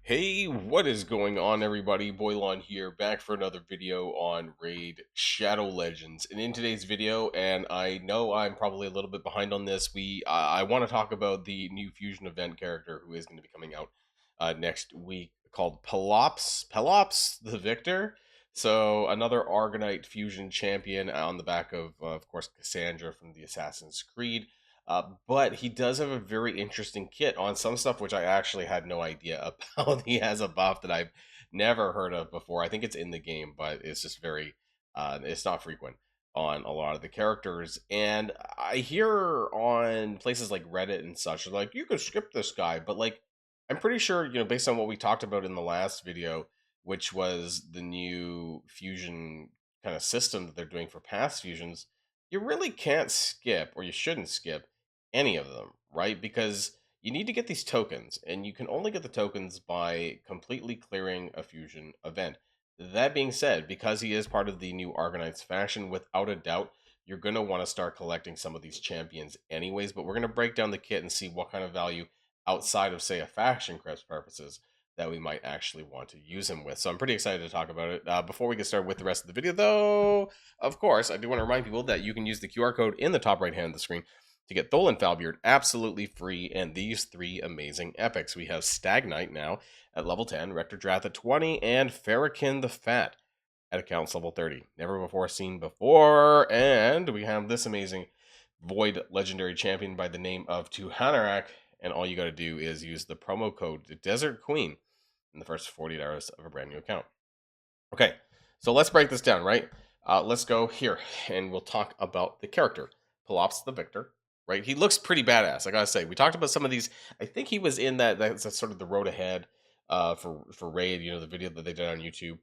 Hey, what is going on, everybody? Boilon here, back for another video on Raid Shadow Legends. And in today's video, and I know I'm probably a little bit behind on this, I want to talk about the new fusion event character who is going to be coming out next week, called Pelops the Victor. So another Argonite fusion champion on the back of course, Cassandra from the Assassin's Creed. But he does have a very interesting kit on some stuff which I actually had no idea about. He has a buff that I've never heard of before. I think it's in the game, but it's just it's not frequent on a lot of the characters. And I hear on places like Reddit and such, like, you could skip this guy, but like, I'm pretty sure, based on what we talked about in the last video, which was the new fusion kind of system that they're doing for past fusions, you really can't skip, or you shouldn't skip any of them, right? Because you need to get these tokens, and you can only get the tokens by completely clearing a fusion event. That being said, because he is part of the new Argonauts faction, without a doubt, you're going to want to start collecting some of these champions anyways, but we're going to break down the kit and see what kind of value outside of, say, a faction crisp purposes that we might actually want to use him with. So I'm pretty excited to talk about it. Before we get started with the rest of the video, though, of course, I do want to remind people that you can use the QR code in the top right hand of the screen to get Thol and Falbeard absolutely free, and these three amazing epics. We have Stag Knight now at level 10, Rector Drath at 20, and Farrakhan the Fat at accounts level 30. Never before seen before. And we have this amazing Void legendary champion by the name of Tuhanarak, and all you got to do is use the promo code Desert Queen in the first 48 hours of a brand new account. Okay, so let's break this down, right? Let's go here, and we'll talk about the character, Palops the Victor. Right, he looks pretty badass. I gotta say, we talked about some of these. I think he was in that's sort of the road ahead, for Raid. The video that they did on YouTube.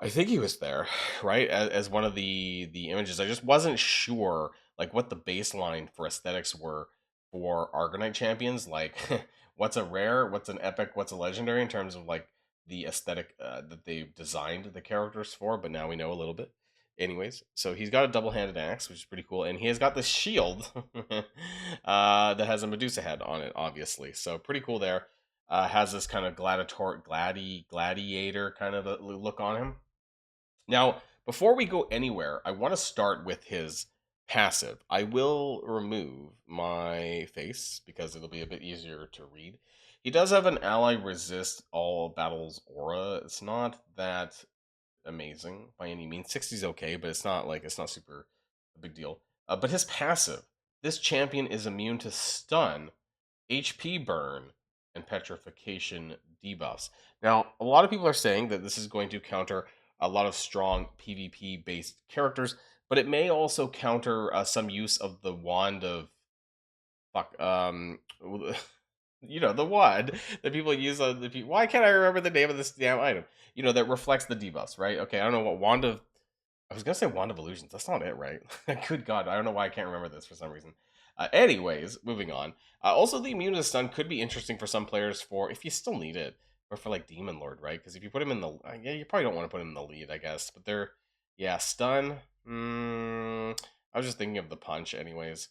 I think he was there, right, as one of the images. I just wasn't sure like what the baseline for aesthetics were for Argonite champions. Like, what's a rare, what's an epic, what's a legendary in terms of like the aesthetic that they've designed the characters for. But now we know a little bit. Anyways, so he's got a double-handed axe, which is pretty cool, and he has got this shield that has a Medusa head on it, obviously. So pretty cool there. Has this kind of gladiator kind of a look on him. Now, before we go anywhere, I want to start with his passive. I will remove my face because it'll be a bit easier to read. He does have an ally resist all battles aura. It's not that amazing by any means. 60 is okay, but it's not super a big deal. But his passive, this champion is immune to stun, HP burn, and petrification debuffs. Now, a lot of people are saying that this is going to counter a lot of strong PvP based characters, but it may also counter some use of the wand of fuck the wand that people use on the people. Why can't I remember the name of this damn item? That reflects the debuffs, right? Okay, I don't know what wand of. I was gonna say wand of illusions. That's not it, right? Good God, I don't know why I can't remember this for some reason. Anyways, moving on. Also, the immune to stun could be interesting for some players for if you still need it, or for like Demon Lord, right? Because if you put him in the yeah, you probably don't want to put him in the lead, I guess. But yeah, stun. I was just thinking of the punch, anyways,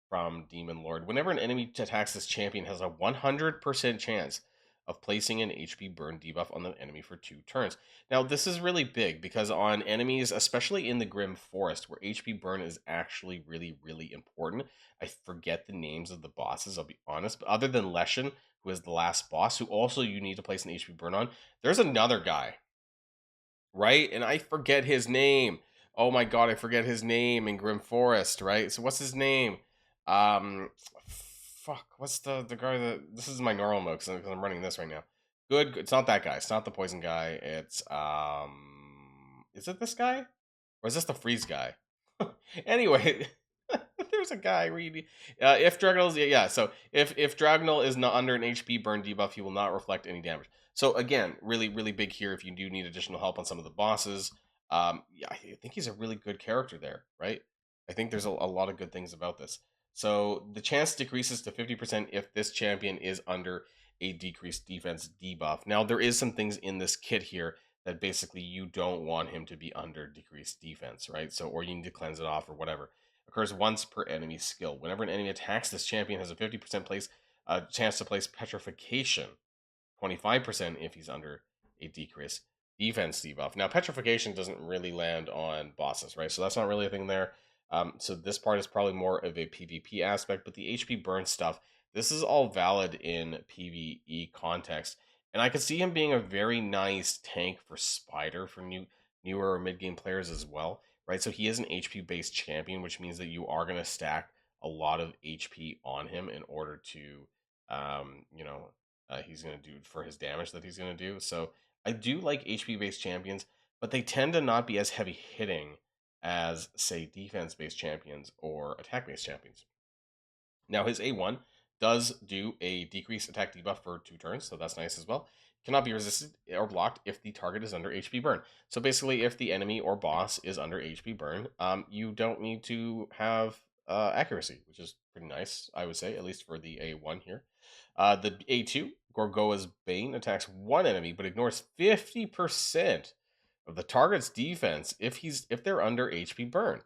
from Demon Lord. Whenever an enemy attacks this champion, has a 100% chance of placing an HP burn debuff on the enemy for 2 turns. Now, this is really big because on enemies, especially in the Grim Forest, where HP burn is actually really, really important. I forget the names of the bosses, I'll be honest, but other than Leshen, who is the last boss, who also you need to place an HP burn on, there's another guy, right? And I forget his name. Oh my god, I forget his name in Grim Forest, right? So what's his name? Fuck, what's the guy that this is my normal mode because I'm running this right now. Good, it's not that guy. It's not the poison guy. It's is it this guy? Or is this the freeze guy? Anyway, there's a guy reading. If Dragonel's yeah, so if Dragonel is not under an HP burn debuff, he will not reflect any damage. So again, really, really big here if you do need additional help on some of the bosses. Yeah, I think he's a really good character there, right? I think there's a lot of good things about this. So the chance decreases to 50% if this champion is under a decreased defense debuff. Now, there is some things in this kit here that basically you don't want him to be under decreased defense, right? So, or you need to cleanse it off or whatever. Occurs once per enemy skill. Whenever an enemy attacks, this champion has a 50% chance to place petrification 25% if he's under a decrease defense debuff. Now, petrification doesn't really land on bosses, right? So that's not really a thing there. So this part is probably more of a PvP aspect, but the HP burn stuff, this is all valid in PvE context. And I could see him being a very nice tank for Spider for newer mid-game players as well, right? So he is an HP based champion, which means that you are going to stack a lot of HP on him in order to, he's going to do for his damage that he's going to do. So I do like HP based champions, but they tend to not be as heavy hitting as, say, defense based champions or attack based champions. Now, his A1 does do a decreased attack debuff for 2 turns, so that's nice as well. Cannot be resisted or blocked if the target is under HP burn. So basically, if the enemy or boss is under HP burn, you don't need to have accuracy, which is pretty nice, I would say, at least for the A1 here. The A2, Gorgoa's Bane, attacks one enemy but ignores 50% of the target's defense if they're under HP burn.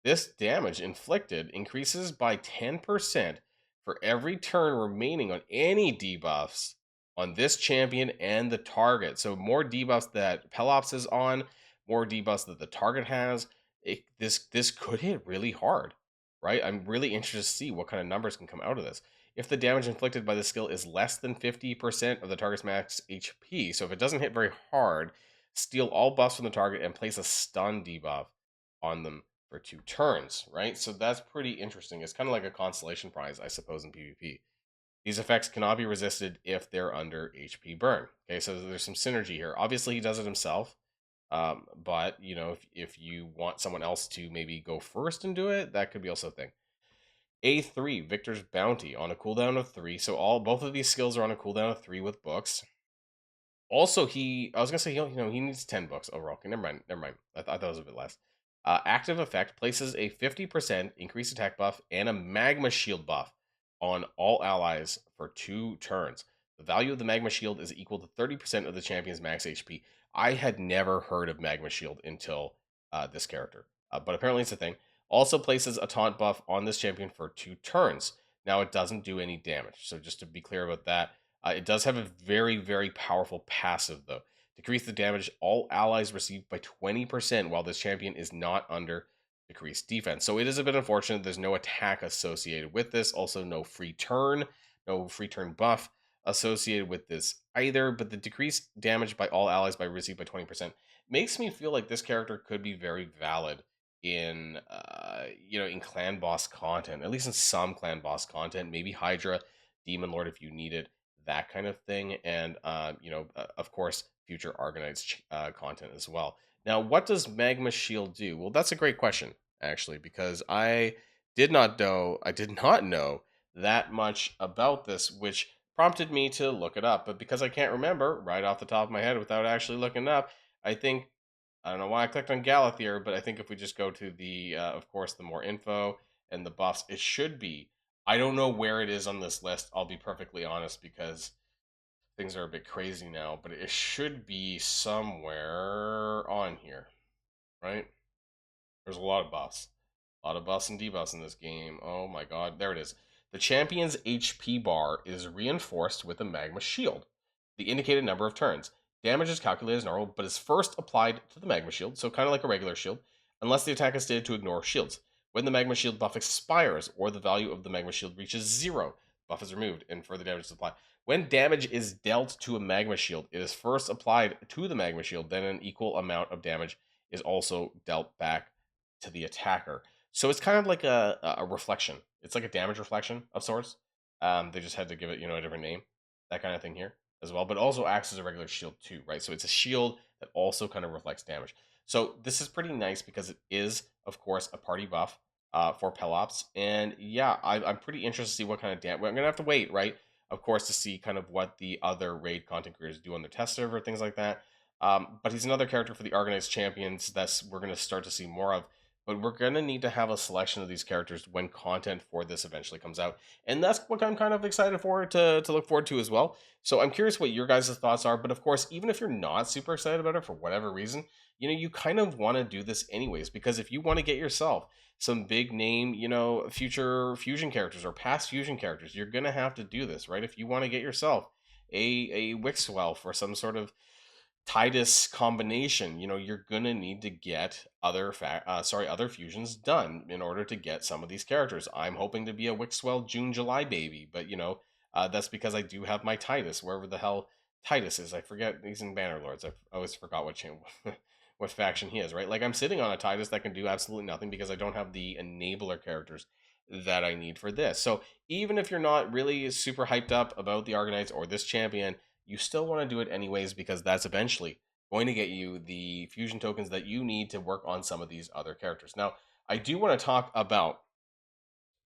This damage inflicted increases by 10% for every turn remaining on any debuffs on this champion and the target. So more debuffs that Pelops is on, more debuffs that the target has. This could hit really hard, right? I'm really interested to see what kind of numbers can come out of this. If the damage inflicted by the skill is less than 50% of the target's max HP, so if it doesn't hit very hard, steal all buffs from the target and place a stun debuff on them for 2 turns, right? So that's pretty interesting. It's kind of like a consolation prize, I suppose, in PvP. These effects cannot be resisted if they're under HP burn. Okay, so there's some synergy here. Obviously, he does it himself, but if you want someone else to maybe go first and do it, that could be also a thing. A3, Victor's Bounty, on a cooldown of 3. So both of these skills are on a cooldown of 3 with books. Also, I was gonna say he needs 10 books overall. Okay, never mind. I thought that was a bit less. Active effect places a 50% increased attack buff and a magma shield buff on all allies for 2 turns. The value of the magma shield is equal to 30% of the champion's max HP. I had never heard of magma shield until this character, but apparently it's a thing. Also places a taunt buff on this champion for 2 turns. Now it doesn't do any damage, so just to be clear about that. It does have a very, very powerful passive, though. Decrease the damage all allies receive by 20% while this champion is not under decreased defense. So it is a bit unfortunate there's no attack associated with this. Also, no free turn buff associated with this either. But the decreased damage by all allies by received by 20% makes me feel like this character could be very valid in in clan boss content, at least in some clan boss content. Maybe Hydra, Demon Lord if you need it, that kind of thing, and of course future Argonauts content as well. Now, what does Magma Shield do? Well, that's a great question, actually, because I did not know that much about this, which prompted me to look it up. But because I can't remember right off the top of my head without actually looking it up, I don't know why I clicked on Galathier, but I think if we just go to the, of course, the more info and the buffs, it should be. I don't know where it is on this list, I'll be perfectly honest, because things are a bit crazy now, but it should be somewhere on here, right? There's a lot of buffs. A lot of buffs and debuffs in this game. Oh my god, there it is. The champion's HP bar is reinforced with a magma shield. The indicated number of turns. Damage is calculated as normal, but is first applied to the magma shield, so kind of like a regular shield, unless the attack is stated to ignore shields. When the magma shield buff expires, or the value of the magma shield reaches 0, buff is removed, and further damage is applied. When damage is dealt to a magma shield, it is first applied to the magma shield, then an equal amount of damage is also dealt back to the attacker. So it's kind of like a reflection. It's like a damage reflection of sorts. They just had to give it, a different name, that kind of thing here as well. But it also acts as a regular shield too, right? So it's a shield that also kind of reflects damage. So this is pretty nice because it is, of course, a party buff for Pelops. And yeah, I'm pretty interested to see what kind of damage. I'm gonna have to wait, right? Of course, to see kind of what the other raid content creators do on their test server, things like that. But he's another character for the Organized Champions we're going to start to see more of. But we're going to need to have a selection of these characters when content for this eventually comes out. And that's what I'm kind of excited for to look forward to as well. So I'm curious what your guys' thoughts are. But of course, even if you're not super excited about it for whatever reason, you kind of want to do this anyways. Because if you want to get yourself some big name, future fusion characters or past fusion characters, you're going to have to do this, right? If you want to get yourself a Wixwell for some sort of Titus combination, you're gonna need to get other fusions done in order to get some of these characters. I'm hoping to be a Wixwell June July baby, but that's because I do have my Titus wherever the hell Titus is. I forget, he's in Bannerlords. I always forgot what what faction he is. Right, like I'm sitting on a Titus that can do absolutely nothing because I don't have the enabler characters that I need for this. So even if you're not really super hyped up about the Argonauts or this champion, you still want to do it anyways because that's eventually going to get you the fusion tokens that you need to work on some of these other characters. Now, I do want to talk about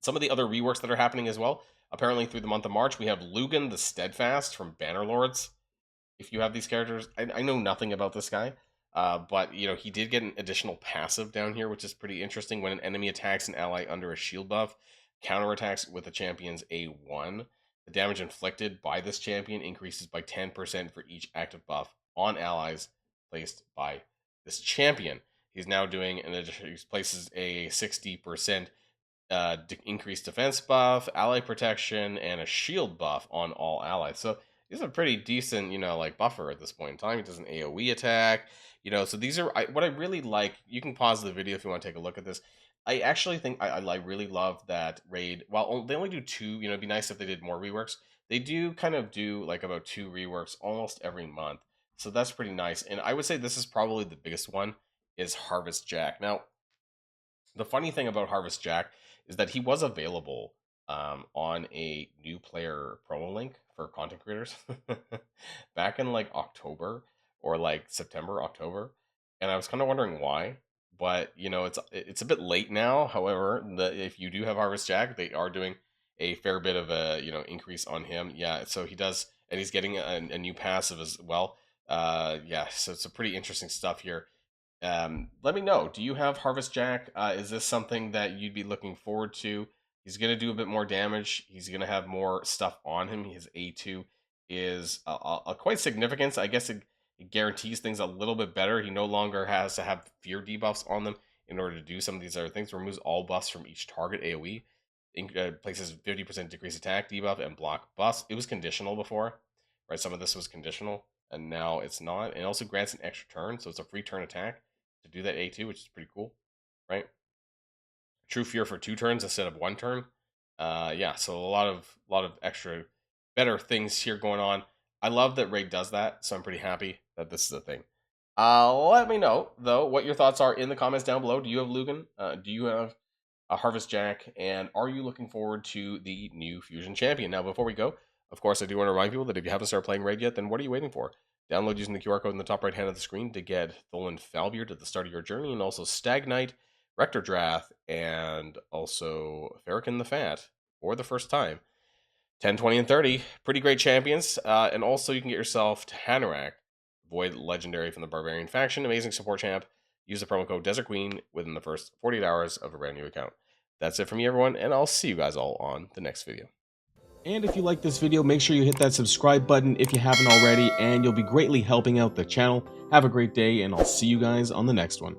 some of the other reworks that are happening as well. Apparently, through the month of March, we have Lugan the Steadfast from Bannerlords. If you have these characters, I know nothing about this guy, but he did get an additional passive down here, which is pretty interesting. When an enemy attacks an ally under a shield buff, counterattacks with the champion's A1. The damage inflicted by this champion increases by 10% for each active buff on allies placed by this champion. He's now doing an addition. He places a 60% increased defense buff, ally protection, and a shield buff on all allies. So he's a pretty decent, like buffer at this point in time. He does an AoE attack, so these are what I really like. You can pause the video if you want to take a look at this. I actually think I really love that raid. Well, they only do 2, it'd be nice if they did more reworks. They do kind of do like about 2 reworks almost every month. So that's pretty nice. And I would say this is probably the biggest one, is Harvest Jack. Now, the funny thing about Harvest Jack is that he was available on a new player promo link for content creators back in like October or like September, October. And I was kind of wondering why, but it's a bit late now. However, if you do have Harvest Jack, they are doing a fair bit of a increase on him. Yeah, so he does, and he's getting a new passive as well. Yeah, so it's a pretty interesting stuff here. Let me know. Do you have Harvest Jack? Is this something that you'd be looking forward to? He's going to do a bit more damage. He's going to have more stuff on him. His A2 is quite significant. I guess it guarantees things a little bit better. He no longer has to have fear debuffs on them in order to do some of these other things. Removes all buffs from each target AoE. Places 50% decrease attack debuff and block buffs. It was conditional before, right? Some of this was conditional, and now it's not. And it also grants an extra turn, so it's a free turn attack to do that A2, which is pretty cool, right? True Fear for 2 turns instead of 1 turn. Yeah, so a lot of extra better things here going on. I love that Raid does that, so I'm pretty happy that this is a thing. Let me know though what your thoughts are in the comments down below. Do you have Lugan? Do you have a Harvest Jack? And are you looking forward to the new Fusion Champion? Now, before we go, of course, I do want to remind people that if you haven't started playing Raid yet, then what are you waiting for? Download using the QR code in the top right hand of the screen to get Tholen Falbeard at the start of your journey, and also Stag Knight, Rector Drath, and also Farrakhan the Fat for the first time. 10, 20, and 30. Pretty great champions. And also you can get yourself Hanorach, Void Legendary from the Barbarian faction. Amazing support champ. Use the promo code Desert Queen within the first 48 hours of a brand new account. That's it from me, everyone, and I'll see you guys all on the next video. And if you like this video, make sure you hit that subscribe button if you haven't already, and you'll be greatly helping out the channel. Have a great day, and I'll see you guys on the next one.